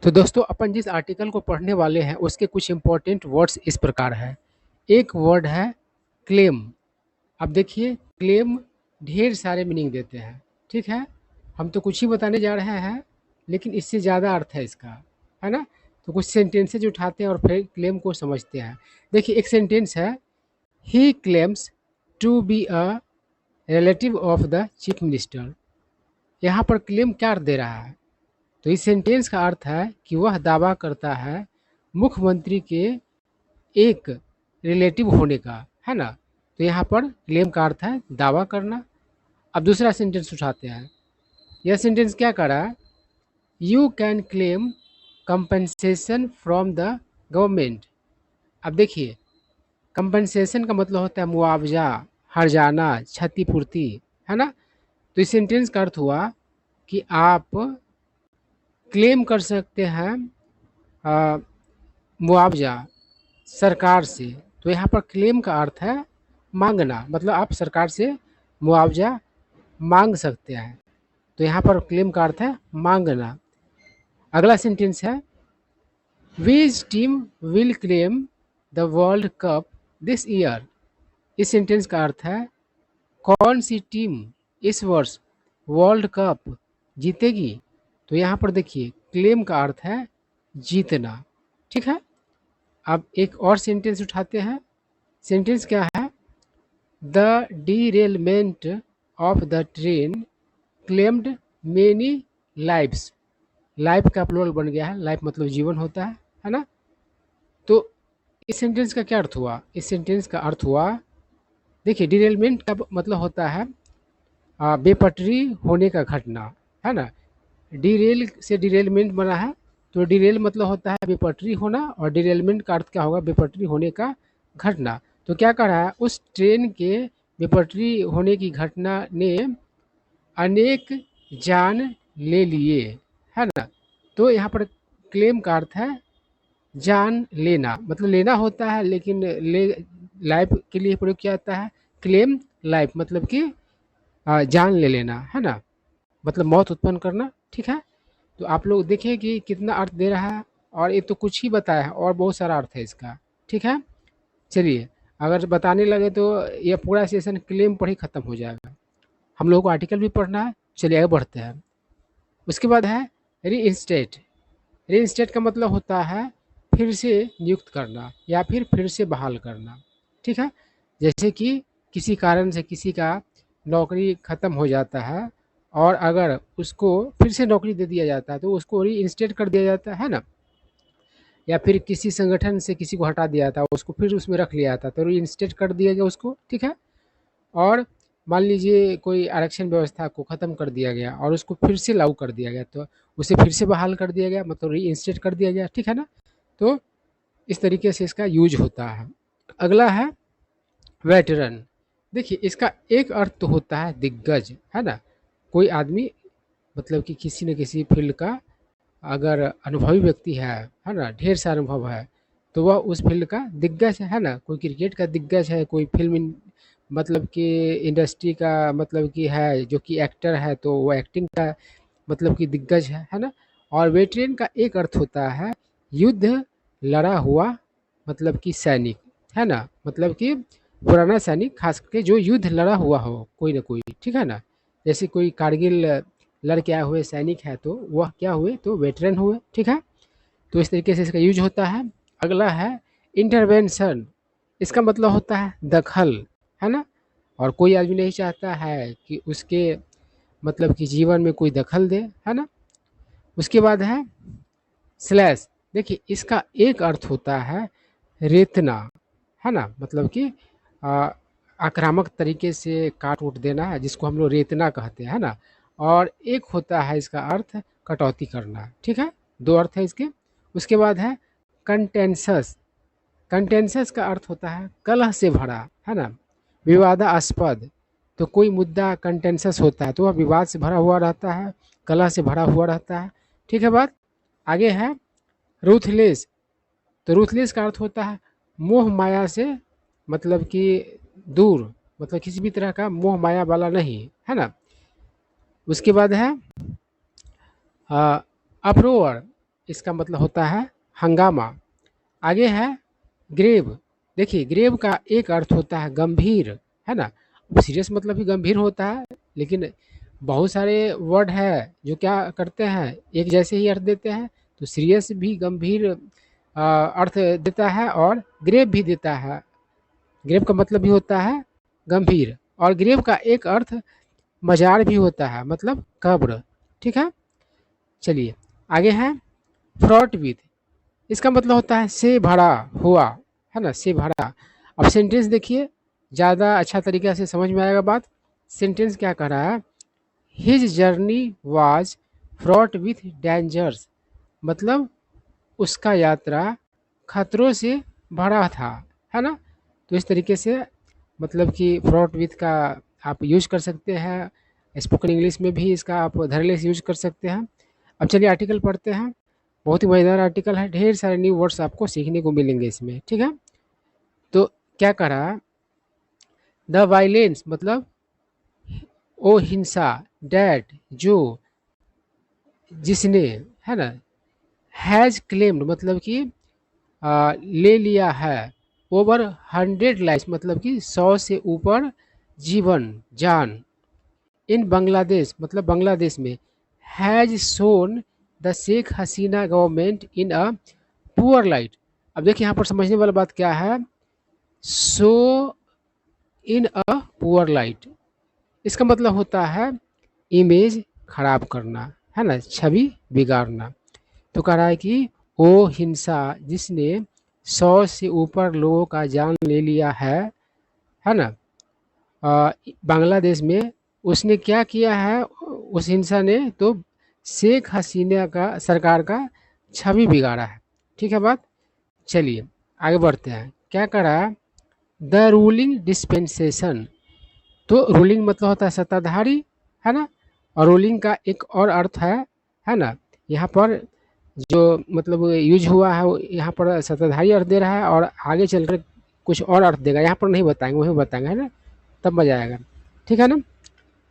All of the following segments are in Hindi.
तो दोस्तों अपन जिस आर्टिकल को पढ़ने वाले हैं उसके कुछ इंपॉर्टेंट वर्ड्स इस प्रकार है। एक वर्ड है क्लेम। अब देखिए क्लेम ढेर सारे मीनिंग देते हैं, ठीक है। हम तो कुछ ही बताने जा रहे हैं लेकिन इससे ज़्यादा अर्थ है इसका, है ना। तो कुछ सेंटेंसेज उठाते हैं और फिर क्लेम को समझते हैं। देखिए एक सेंटेंस है, he claims to be a relative of the chief minister. यहाँ पर क्लेम क्या अर्थ दे रहा है? तो इस सेंटेंस का अर्थ है कि वह दावा करता है मुख्यमंत्री के एक रिलेटिव होने का, है ना। तो यहाँ पर क्लेम का अर्थ है दावा करना। अब दूसरा सेंटेंस उठाते हैं। यह सेंटेंस क्या कर रहा है? You can claim compensation from the government. अब देखिए कंपनसेशन का मतलब होता है मुआवजा, हर्जाना, क्षतिपूर्ति, है ना। तो इस सेंटेंस का अर्थ हुआ कि आप क्लेम कर सकते हैं मुआवजा सरकार से। तो यहाँ पर क्लेम का अर्थ है मांगना, मतलब आप सरकार से मुआवजा मांग सकते हैं। तो यहाँ पर क्लेम का अर्थ है मांगना। अगला सेंटेंस है, which team will claim the world cup this year. इस सेंटेंस का अर्थ है कौन सी टीम इस वर्ष वर्ल्ड कप जीतेगी। तो यहाँ पर देखिए क्लेम का अर्थ है जीतना, ठीक है। अब एक और सेंटेंस उठाते हैं। सेंटेंस क्या है? The derailment of the train claimed many lives. Life का प्लूरल बन गया है, लाइफ मतलब जीवन होता है ना। तो इस सेंटेंस का क्या अर्थ हुआ? इस सेंटेंस का अर्थ हुआ, देखिए डीरेलमेंट का मतलब होता है बेपटरी होने का घटना, है ना। डीरेल से डिरेलमेंट बना है। तो डिरेल मतलब होता है बेपटरी होना और डिरेलमेंट का अर्थ क्या होगा? बेपटरी होने का घटना। तो क्या कर रहा है, उस ट्रेन के बेपटरी होने की घटना ने अनेक जान ले लिए, है ना। तो यहाँ पर क्लेम का अर्थ है जान लेना, मतलब लेना होता है लेकिन ले लाइफ के लिए प्रयोग किया जाता है। क्लेम लाइफ मतलब कि जान ले लेना, है ना, मतलब मौत उत्पन्न करना, ठीक है। तो आप लोग देखिए कि कितना अर्थ दे रहा है, और ये तो कुछ ही बताया है और बहुत सारा अर्थ है इसका, ठीक है। चलिए अगर बताने लगे तो ये पूरा सेशन क्लेम पर ही खत्म हो जाएगा। हम लोगों को आर्टिकल भी पढ़ना है। चलिए आगे बढ़ते हैं। उसके बाद है रीइंस्टेट। रीइंस्टेट का मतलब होता है फिर से नियुक्त करना या फिर से बहाल करना, ठीक है। जैसे कि किसी कारण से किसी का नौकरी ख़त्म हो जाता है और अगर उसको फिर से नौकरी दे दिया जाता है तो उसको रीइंस्टेट कर दिया जाता है ना। या फिर किसी संगठन से किसी को हटा दिया था उसको फिर उसमें रख लिया था तो रीइंस्टेट कर दिया गया उसको, ठीक है। और मान लीजिए कोई आरक्षण व्यवस्था को ख़त्म कर दिया गया और उसको फिर से लागू कर दिया गया तो उसे फिर से बहाल कर दिया गया, मतलब रीइंस्टेट कर दिया गया, ठीक है ना। तो इस तरीके से इसका यूज होता है। अगला है वेटरन। देखिए इसका एक अर्थ तो होता है दिग्गज, है ना। कोई आदमी मतलब कि किसी न किसी फील्ड का अगर अनुभवी व्यक्ति है ना, ढेर सारा अनुभव है, तो वह उस फील्ड का दिग्गज है ना। कोई क्रिकेट का दिग्गज है, कोई मतलब कि इंडस्ट्री का मतलब कि है जो कि एक्टर है तो वो एक्टिंग का मतलब कि दिग्गज है ना। और वेटरन का एक अर्थ होता है युद्ध लड़ा हुआ मतलब कि सैनिक, है ना, मतलब कि पुराना सैनिक, खास करके जो युद्ध लड़ा हुआ हो कोई ना कोई, ठीक है ना। जैसे कोई कारगिल लड़ के आए हुए सैनिक है तो वह क्या हुए? तो वेटरन हुए, ठीक है। तो इस तरीके से इसका यूज होता है। अगला है इंटरवेंशन। इसका मतलब होता है दखल, है ना। और कोई आदमी नहीं चाहता है कि उसके मतलब कि जीवन में कोई दखल दे, है ना। उसके बाद है स्लैश। देखिए इसका एक अर्थ होता है रेतना, है ना, मतलब कि आ, आक्रामक तरीके से काट उट देना है जिसको हम लोग रेतना कहते हैं, है ना। और एक होता है इसका अर्थ कटौती करना, ठीक है। दो अर्थ है इसके। उसके बाद है कंटेंसस। कंटेंसस का अर्थ होता है कलह से भरा, है ना, विवादास्पद। तो कोई मुद्दा कंटेंसस होता है तो वह विवाद से भरा हुआ रहता है, कलह से भरा हुआ रहता है, ठीक है बात। आगे है रूथलेस। तो रूथलेस का अर्थ होता है मोह माया से मतलब कि दूर, मतलब किसी भी तरह का मोह माया वाला नहीं, है ना। उसके बाद है अप्रोवर। इसका मतलब होता है हंगामा। आगे है ग्रेव। देखिए ग्रेव का एक अर्थ होता है गंभीर, है ना। सीरियस मतलब भी गंभीर होता है, लेकिन बहुत सारे वर्ड है जो क्या करते हैं, एक जैसे ही अर्थ देते हैं। तो सीरियस भी गंभीर अर्थ देता है और ग्रेव भी देता है। ग्रेव का मतलब भी होता है गंभीर, और ग्रेव का एक अर्थ मजार भी होता है, मतलब कब्र। ठीक है, चलिए आगे है फ्रॉट विथ। इसका मतलब होता है से भरा हुआ, है ना, से भरा। अब सेंटेंस देखिए, ज़्यादा अच्छा तरीके से समझ में आएगा बात। सेंटेंस क्या कह रहा है, his journey was fraught with dangers, मतलब उसका यात्रा खतरों से भरा था, है ना। तो इस तरीके से मतलब कि फ्रॉट विथ का आप यूज कर सकते हैं। स्पोकन इंग्लिश में भी इसका आप धड़ल्ले से यूज कर सकते हैं। अब चलिए आर्टिकल पढ़ते हैं। बहुत ही मज़ेदार आर्टिकल है, ढेर सारे न्यू वर्ड्स आपको सीखने को मिलेंगे इसमें। ठीक है, तो क्या करा, द वायलेंस मतलब ओ हिंसा, डैट जो, जिसने, है ना, हैज क्लेम्ड मतलब कि ले लिया है, ओवर 100 लाइफ मतलब कि 100 से ऊपर जीवन जान, इन बांग्लादेश मतलब बांग्लादेश में, has shown the Sheikh Hasina government in a poor light. अब देखिए यहाँ पर समझने वाला बात क्या है, सो इन अ पुअर लाइट, इसका मतलब होता है इमेज खराब करना, है ना, छवि बिगाड़ना। तो कह रहा है कि वो हिंसा जिसने 100 से ऊपर लोगों का जान ले लिया है ना, बांग्लादेश में, उसने क्या किया है, उस हिंसा ने तो शेख हसीना का सरकार का छवि बिगाड़ा है। ठीक है बात, चलिए आगे बढ़ते हैं। क्या करा, द रूलिंग डिस्पेंसेशन। तो रूलिंग मतलब होता है सत्ताधारी, है ना, और रूलिंग का एक और अर्थ है ना, यहाँ पर जो मतलब यूज हुआ है वो यहाँ पर सत्ताधारी अर्थ दे रहा है, और आगे चलकर कुछ और अर्थ देगा, यहाँ पर नहीं बताएंगे, वहीं बताएंगे, है ना, तब मजा आएगा। ठीक है ना।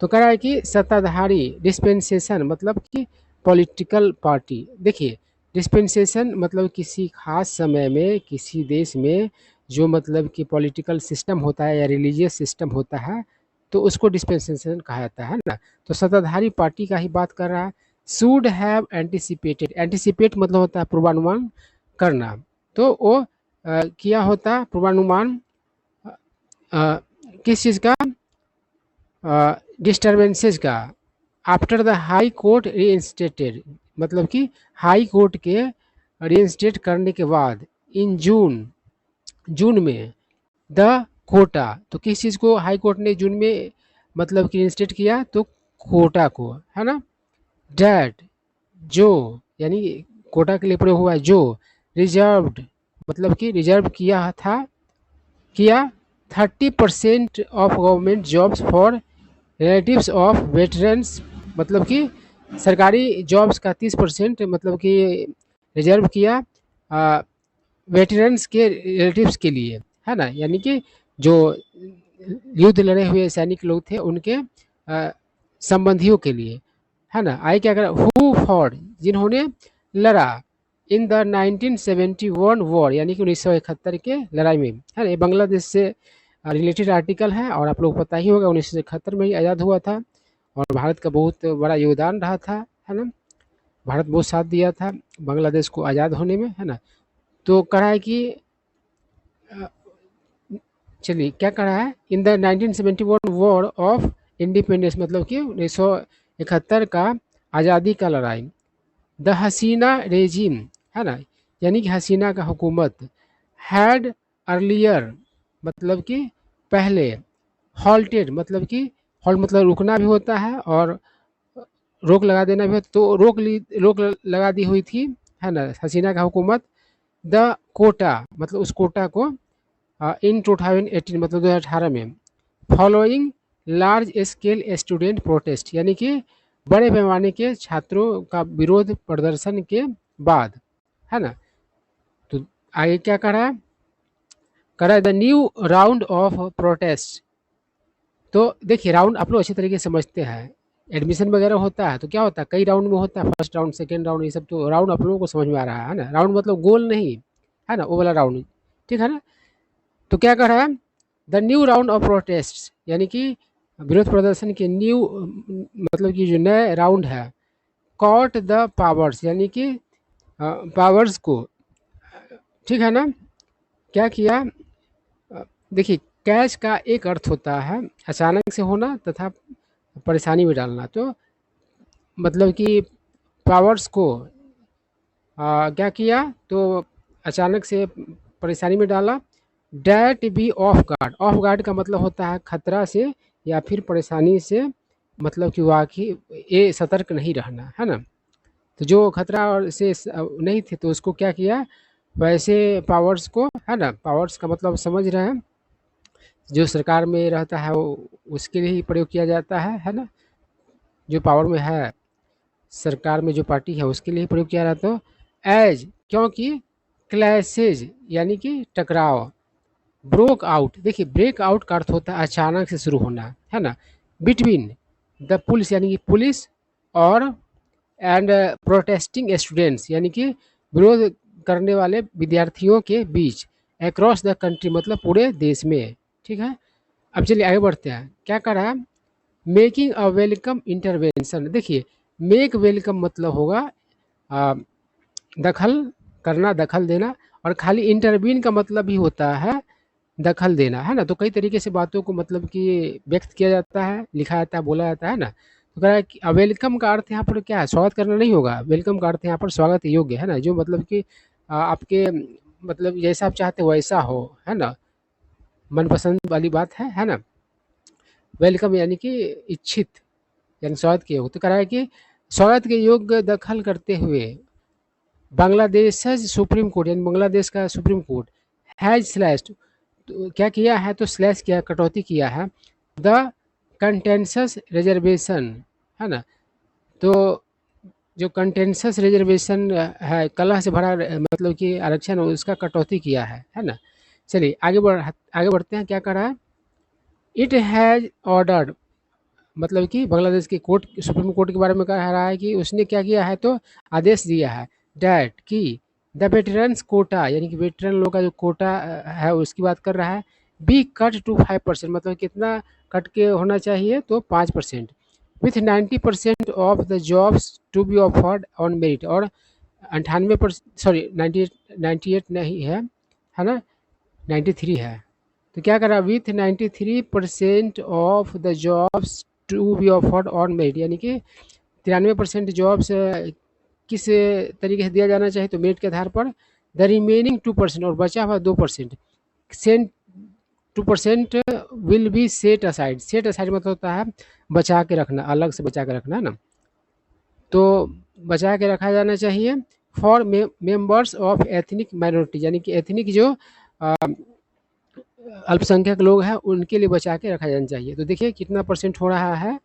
तो कह रहा है कि सत्ताधारी डिस्पेंसेशन मतलब कि पॉलिटिकल पार्टी। देखिए डिस्पेंसेशन मतलब किसी खास समय में किसी देश में जो मतलब कि पॉलिटिकल सिस्टम होता है या रिलीजियस सिस्टम होता है, तो उसको डिस्पेंसेशन कहा जाता है ना। तो सत्ताधारी पार्टी का ही बात कर रहा है। शुड हैव एंटिसिपेटेड, एंटिसिपेट मतलब होता है पूर्वानुमान करना। तो वो किया होता पूर्वानुमान किस चीज़ का, डिस्टर्बेंसेज का, after the high court reinstated मतलब कि हाई कोर्ट के रीइंस्टेट करने के बाद, इन जून, जून में, द कोटा, तो किस चीज़ को हाई कोर्ट ने जून में मतलब कि रीइंस्टेट किया, तो कोटा को, है ना। डैट जो, यानी कोटा के लिए प्रयोग हुआ है जो, रिजर्व्ड मतलब कि रिजर्व किया था, किया 30% of government jobs for relatives of veterans, मतलब कि सरकारी जॉब्स का 30% मतलब कि रिजर्व किया वेटरन्स के रिलेटिव्स के लिए, है ना, यानी कि जो युद्ध लड़े हुए सैनिक लोग थे उनके संबंधियों के लिए, है ना। आई क्या करा, हु फॉर जिन्होंने लड़ा, इन द 1971 वॉर यानी कि 1971 के लड़ाई में, है ना। ये बांग्लादेश से रिलेटेड आर्टिकल है, और आप लोग को पता ही होगा 1971 में ही आज़ाद हुआ था, और भारत का बहुत बड़ा योगदान रहा था, है ना। भारत बहुत साथ दिया था बांग्लादेश को आज़ाद होने में, है ना। तो कहा है कि चलिए क्या कहा है, in the 1971 war of independence मतलब कि 1971 का आज़ादी का लड़ाई, द हसीना रेजिम, है ना, यानी कि हसीना का हुकूमत, हैड अर्लियर मतलब कि पहले, हॉल्टेड मतलब कि हॉल्ट मतलब रुकना भी होता है और रोक लगा देना भी होता, तो रोक लगा दी हुई थी, है ना, हसीना का हुकूमत। द कोटा मतलब उस कोटा को इन 2018 मतलब 2018 में, following large scale student protest यानी कि बड़े पैमाने के छात्रों का विरोध प्रदर्शन के बाद, है ना। तो आगे क्या करा है the new round of protest. तो देखिए राउंड आप लोग अच्छी तरीके से समझते हैं, एडमिशन वगैरह होता है तो क्या होता है, कई राउंड में होता है, फर्स्ट राउंड, सेकंड राउंड, ये सब तो राउंड आप लोगों को समझ में आ रहा है ना। राउंड मतलब गोल नहीं, है ना, वो वाला राउंड, ठीक है ना। तो क्या कर रहा है, the new round of protest, यानी कि विरोध प्रदर्शन के न्यू, मतलब कि जो नए राउंड है, कॉट द पावर्स, यानी कि पावर्स को, ठीक है ना, क्या किया, देखिए कैच का एक अर्थ होता है अचानक से होना तथा परेशानी में डालना, तो मतलब कि पावर्स को क्या किया, तो अचानक से परेशानी में डाला। डैट बी ऑफ गार्ड का मतलब होता है खतरा से या फिर परेशानी से, मतलब कि वाकई ये सतर्क नहीं रहना, है ना। तो जो खतरा और से नहीं थे तो उसको क्या किया, वैसे पावर्स को, है ना, पावर्स का मतलब समझ रहे हैं, जो सरकार में रहता है वो उसके लिए ही प्रयोग किया जाता है ना, जो पावर में है, सरकार में जो पार्टी है उसके लिए प्रयोग किया जाता है। एज, क्योंकि क्लैशेज यानी कि टकराव, ब्रोक आउट, देखिए ब्रेक आउट का अर्थ होता है अचानक से शुरू होना, है ना, बिटवीन द पुलिस यानी कि पुलिस और एंड प्रोटेस्टिंग स्टूडेंट्स यानी कि विरोध करने वाले विद्यार्थियों के बीच, अक्रॉस द कंट्री मतलब पूरे देश में, ठीक है। अब चलिए आगे बढ़ते हैं, क्या कर रहा है, मेकिंग अ वेलकम इंटरवेंशन, देखिए मेक वेलकम मतलब होगा आ, दखल करना, दखल देना, और खाली इंटरवीन का मतलब भी होता है दखल देना, है ना। तो कई तरीके से बातों को मतलब कि व्यक्त किया जाता है, लिखा जाता है, बोला जाता है ना। तो कह रहा है कि वेलकम का अर्थ यहाँ पर क्या है, स्वागत करना नहीं होगा, वेलकम का अर्थ यहाँ पर स्वागत योग्य, है ना, जो मतलब कि आपके मतलब जैसा आप चाहते हो वैसा हो, है ना, मनपसंद वाली बात है ना। वेलकम यानी कि इच्छित, यानी स्वागत के योग्य, तो कह रहा है कि स्वागत के योग्य दखल करते हुए बांग्लादेश सुप्रीम कोर्ट, यानी बांग्लादेश का सुप्रीम कोर्ट हैज स्लैश्ड, तो क्या किया है, तो स्लैश किया, कटौती किया है, द कंटेंसस रिजर्वेशन, है ना। तो जो कंटेंसस रिजर्वेशन है, कलह से भरा मतलब कि आरक्षण उसका कटौती किया है ना। चलिए आगे बढ़ते हैं, क्या कर रहा है, इट हैज़ ऑर्डर्ड, मतलब कि बांग्लादेश की कोर्ट, सुप्रीम कोर्ट के बारे में कह रहा है कि उसने क्या किया है, तो आदेश दिया है, डैट कि द वेटरन्स कोटा, यानी कि वेटरन लोग का जो कोटा है उसकी बात कर रहा है, बी कट टू 5%, मतलब कितना कट के होना चाहिए, तो 5%, with 90% of the jobs to be offered on merit, और 98%, सॉरी 98 नहीं है ना, 93 है। तो क्या करा, with 93% of the jobs to be offered on merit, यानी कि 93% जॉब्स किस तरीके से दिया जाना चाहिए, तो मेरिट के आधार पर, द रिमेनिंग 2%, और बचा हुआ 2%, cent 2% will be set aside, set aside मतलब होता है बचा के रखना, अलग से बचा के रखना, है ना। तो बचा के रखा जाना चाहिए for members of ethnic minority, यानी कि एथनिक जो अल्पसंख्यक लोग हैं उनके लिए बचा के रखा जाना चाहिए। तो देखिए कितना परसेंट हो रहा है,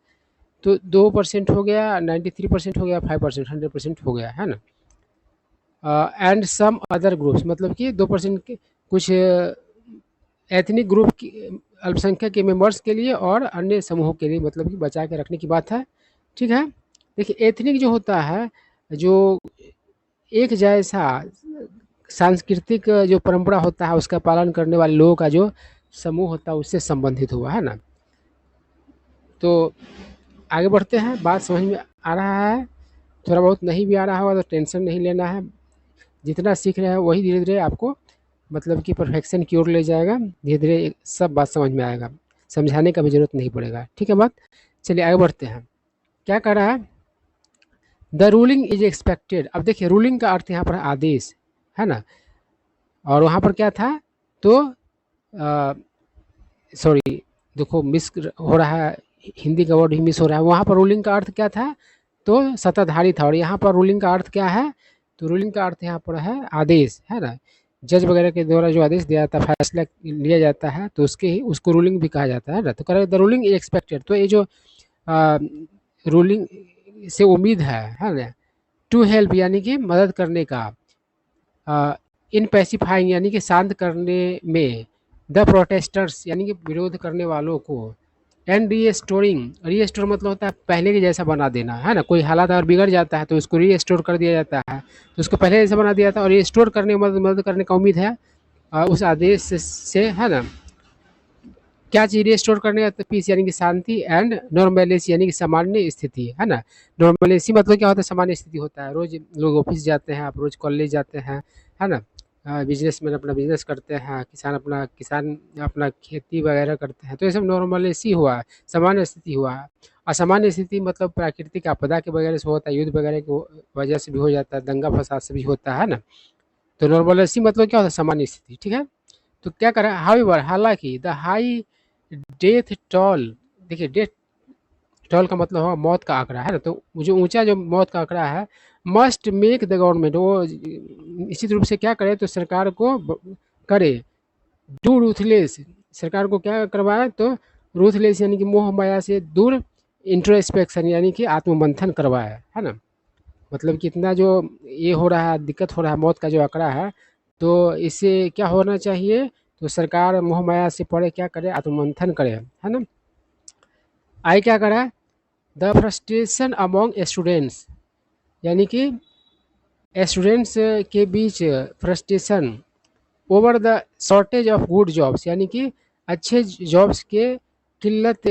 तो 2% हो गया, 93% हो गया, 5%, 100% हो गया, है ना। एंड सम अदर ग्रुप्स, मतलब कि 2% के कुछ एथनिक ग्रुप की, अल्पसंख्यक के मेंबर्स के लिए और अन्य समूहों के लिए, मतलब कि बचा के रखने की बात है, ठीक है। देखिए एथनिक जो होता है, जो एक जैसा सांस्कृतिक जो परंपरा होता है उसका पालन करने वाले लोगों का जो समूह होता है उससे संबंधित हुआ, है ना। तो आगे बढ़ते हैं, बात समझ में आ रहा है, थोड़ा बहुत नहीं भी आ रहा होगा तो टेंशन नहीं लेना है, जितना सीख रहे हैं वही धीरे धीरे आपको मतलब कि परफेक्शन की ओर ले जाएगा, धीरे धीरे सब बात समझ में आएगा, समझाने का भी जरूरत नहीं पड़ेगा, ठीक है बात। चलिए आगे बढ़ते हैं, क्या कर रहा है, द रूलिंग इज एक्सपेक्टेड, अब देखिए रूलिंग का अर्थ यहाँ पर आदेश, है ना, और वहाँ पर क्या था, तो सॉरी देखो मिस हो रहा है, हिंदी का वर्ड ही मिस हो रहा है, वहाँ पर रूलिंग का अर्थ क्या था, तो सत्ताधारी था, और यहाँ पर रूलिंग का अर्थ क्या है, तो रूलिंग का अर्थ यहाँ पर है आदेश, है ना, जज वगैरह के द्वारा जो आदेश दिया जाता है, फैसला लिया जाता है, तो उसके ही उसको रूलिंग भी कहा जाता है ना। तो कह द रूलिंग इज एक्सपेक्टेड, तो ये जो रूलिंग से उम्मीद है ना, टू हेल्प यानी कि मदद करने का, इन पैसिफाइंग यानी कि शांत करने में, द प्रोटेस्टर्स यानी कि विरोध करने वालों को, एंड रीस्टोर मतलब होता है पहले के जैसा बना देना, है ना। कोई हालात अगर बिगड़ जाता है तो उसको रीस्टोर कर दिया जाता है, तो उसको पहले जैसा बना दिया जाता है, और रीस्टोर करने में मदद करने का उम्मीद है उस आदेश से, है ना। क्या चीज रिस्टोर करने का, पीस यानी कि शांति, एंड नॉर्मलिटी यानी कि सामान्य स्थिति, है ना। नॉर्मलिटी मतलब क्या होता है, सामान्य स्थिति होता है। रोज लोग ऑफिस जाते हैं, आप रोज कॉलेज जाते हैं, है ना। बिजनेसमैन अपना बिजनेस करते हैं, किसान अपना खेती वगैरह करते हैं, तो ये सब नॉर्मलिटी हुआ, सामान्य स्थिति हुआ। असामान्य स्थिति मतलब प्राकृतिक आपदा के वगैरह से होता है, युद्ध वगैरह की वजह से भी हो जाता है, दंगा फसाद से भी होता है ना। तो नॉर्मलिटी मतलब क्या होता है, सामान्य स्थिति, ठीक है। तो क्या करा, हाउएवर हालांकि द हाई डेथ टोल, देखिए डेथ टोल का मतलब है मौत का आंकड़ा, है ना। तो जो ऊंचा जो मौत का आंकड़ा है, मस्ट मेक द गवर्नमेंट, वो निश्चित रूप से क्या करे, तो सरकार को करे डू रूथलेस, सरकार को क्या करवाए, तो रूथलेस यानी कि मोह माया से दूर, इंट्रोस्पेक्शन यानी कि आत्ममंथन करवाए, है ना। मतलब कितना जो ये हो रहा है, दिक्कत हो रहा है, मौत का जो आंकड़ा है, तो इससे क्या होना चाहिए, तो सरकार मोह माया से परे क्या करे, आत्ममंथन करे, है ना। आई क्या करा, द फ्रस्ट्रेशन अमोंग स्टूडेंट्स, यानी कि स्टूडेंट्स के बीच frustration over the shortage of good jobs, यानी कि अच्छे जॉब्स के किल्लत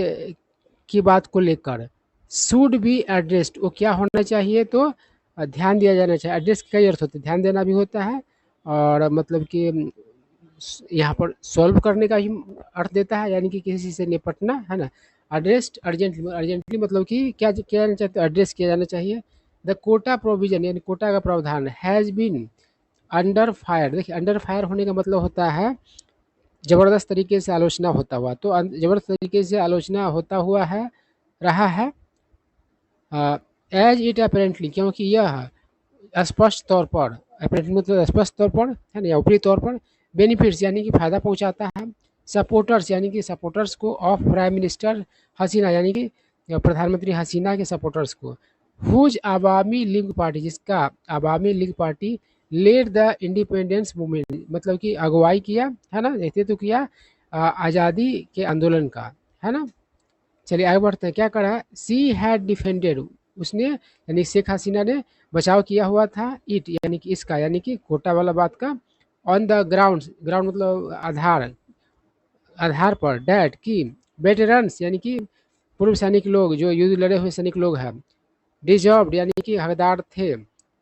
की बात को लेकर, शुड बी एड्रेस्ड, वो क्या होना चाहिए, तो ध्यान दिया जाना चाहिए। एड्रेस के कई अर्थ होते हैं, ध्यान देना भी होता है, और मतलब कि यहाँ पर सॉल्व करने का ही अर्थ देता है, यानी कि किसी से निपटना, है ना। एड्रेस्ड अर्जेंटली मतलब कि क्या किया जाना चाहिए, एड्रेस किया जाना चाहिए। द कोटा प्रोविजन यानी कोटा का प्रावधान हैज़ बीन अंडर फायर, देखिए अंडर फायर होने का मतलब होता है ज़बरदस्त तरीके से आलोचना होता हुआ, तो ज़बरदस्त तरीके से आलोचना होता हुआ है, रहा है, एज इट अपेरेंटली, क्योंकि यह स्पष्ट तौर पर, अपेरेंटली मतलब स्पष्ट तौर पर, है ना, या ऊपरी तौर पर, बेनिफिट्स यानी कि फ़ायदा पहुंचाता है, सपोर्टर्स यानी कि सपोर्टर्स को, ऑफ प्राइम मिनिस्टर हसीना यानी कि प्रधानमंत्री हसीना के सपोर्टर्स को, हुज आवामी लीग पार्टी, जिसका Awami League party led the independence movement, मतलब कि अगुवाई किया, है ना, नेतृत्व किया आज़ादी के आंदोलन का, है ना। चलिए आगे बढ़ते हैं, क्या करा है, सी हैड डिफेंडेड, उसने यानी शेख हसीना ने बचाव किया हुआ था, इट यानी कि इसका, यानी कि कोटा वाला बात का, ऑन द ग्राउंड, ग्राउंड मतलब आधार, आधार पर, डैट की वेटरन्स यानी कि पूर्व सैनिक लोग, जो युद्ध लड़े हुए सैनिक लोग हैं, डिजर्व्ड यानी कि हकदार थे,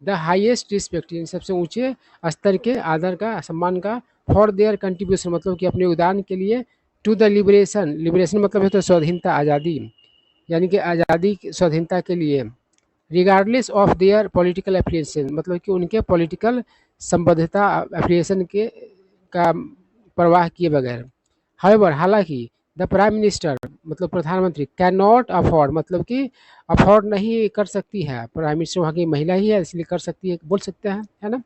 द हाईएस्ट रिस्पेक्ट यानी सबसे ऊंचे स्तर के आदर का, सम्मान का, फॉर देयर कंट्रीब्यूशन मतलब कि अपने योगदान के लिए, टू द लिबरेशन, लिबरेशन मतलब है तो स्वाधीनता, आज़ादी, यानी कि आज़ादी स्वाधीनता के लिए, regardless of their political affiliation मतलब कि उनके पॉलिटिकल संबद्धता, एफिलिएशन के का परवाह किए बगैर। हाउएवर हालांकि द प्राइम मिनिस्टर मतलब प्रधानमंत्री, कैन नॉट अफोर्ड मतलब कि अफोर्ड नहीं कर सकती है, प्राइम मिनिस्टर वहाँ की महिला ही है इसलिए कर सकती है, बोल सकते हैं, है ना।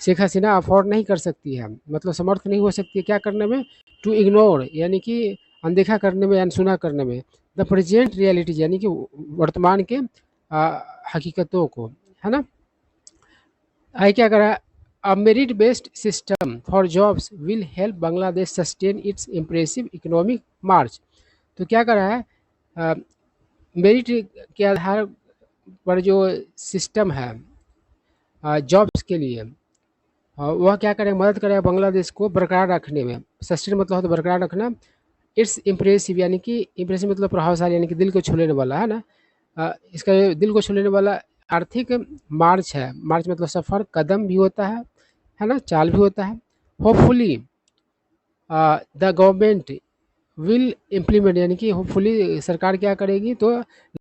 शेख हसीना अफोर्ड नहीं कर सकती है, मतलब समर्थ नहीं हो सकती है क्या करने में, टू इग्नोर यानी कि अनदेखा करने में, अनसुना करने में, द प्रेजेंट रियलिटीज यानी कि वर्तमान के हकीकतों को, है ना। आई क्या करा, a merit based system for jobs will help Bangladesh sustain its impressive economic march, तो क्या करा है, मेरिट के आधार पर जो सिस्टम है जॉब्स के लिए, वह क्या करेगा, मदद करेगा बांग्लादेश को बरकरार रखने में, सस्टेन मतलब होता है बरकरार रखना, इट्स इम्प्रेसिव यानी कि इम्प्रेसिव मतलब प्रभावशाली यानी कि दिल को छू लेने वाला, है ना। इसका दिल को छू लेने वाला आर्थिक मार्च है, मार्च मतलब सफ़र, कदम भी होता है ना, चाल भी होता है। Hopefully the government will implement यानी कि होपफुली सरकार क्या करेगी, तो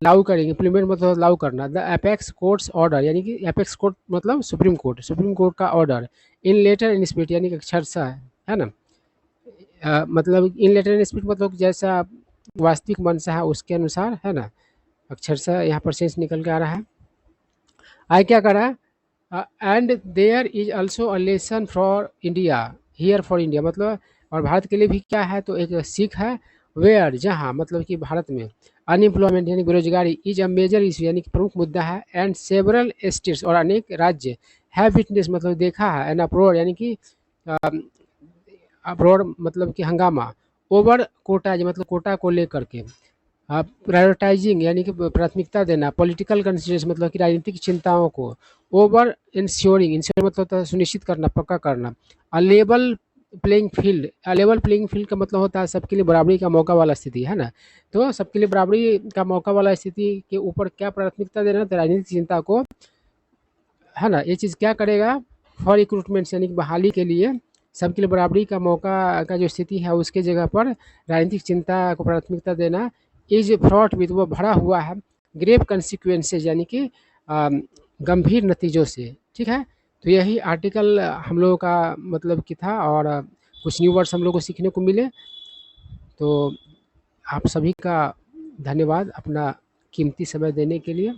लागू करेगी, इम्प्लीमेंट मतलब लागू करना, द एपेक्स कोर्ट्स ऑर्डर यानी कि एपेक्स कोर्ट मतलब सुप्रीम कोर्ट, सुप्रीम कोर्ट का order, in letter in spirit यानी कि अक्षरशः, है ना। मतलब इन लेटर इन स्पिरिट मतलब जैसा वास्तविक मंशा है उसके अनुसार, है ना, अक्षरशः यहाँ पर सेंस निकल के आ रहा है। आई क्या कर रहा है, and there is also a lesson for India, here for India मतलब और भारत के लिए भी क्या है, तो एक सीख है, वेयर जहाँ मतलब कि भारत में, अनएम्प्लॉयमेंट यानी बेरोजगारी इज अ मेजर इशू यानी कि प्रमुख मुद्दा है, एंड सेवरल स्टेट्स और अनेक राज्य हैव विटनेस मतलब देखा है, एंड अप्रोड यानी कि अप्रोड मतलब कि हंगामा, ओवर कोटा मतलब कोटा को लेकर के प्रायोरिटाइजिंग यानी कि प्राथमिकता देना, पॉलिटिकल कंसिडरेशन मतलब कि राजनीतिक चिंताओं को, ओवर इंश्योरिंग, इंश्योर मतलब होता है सुनिश्चित करना, पक्का करना, level playing field, level playing field का मतलब होता है सबके लिए बराबरी का मौका वाला स्थिति है ना। तो सबके लिए बराबरी का मौका वाला स्थिति के ऊपर क्या प्राथमिकता देना, तो राजनीतिक चिंता को, है ना। ये चीज़ क्या करेगा, फॉर रिक्रूटमेंट यानी कि बहाली के लिए सबके लिए बराबरी का मौका का जो स्थिति है उसके जगह पर राजनीतिक चिंता को प्राथमिकता देना इज फ्रॉट विद, वो भरा हुआ है ग्रेव कंसिक्वेंसेज यानी कि गंभीर नतीजों से, ठीक है। तो यही आर्टिकल हम लोगों का मतलब कि था, और कुछ न्यू वर्ड्स हम लोग को सीखने को मिले। तो आप सभी का धन्यवाद अपना कीमती समय देने के लिए।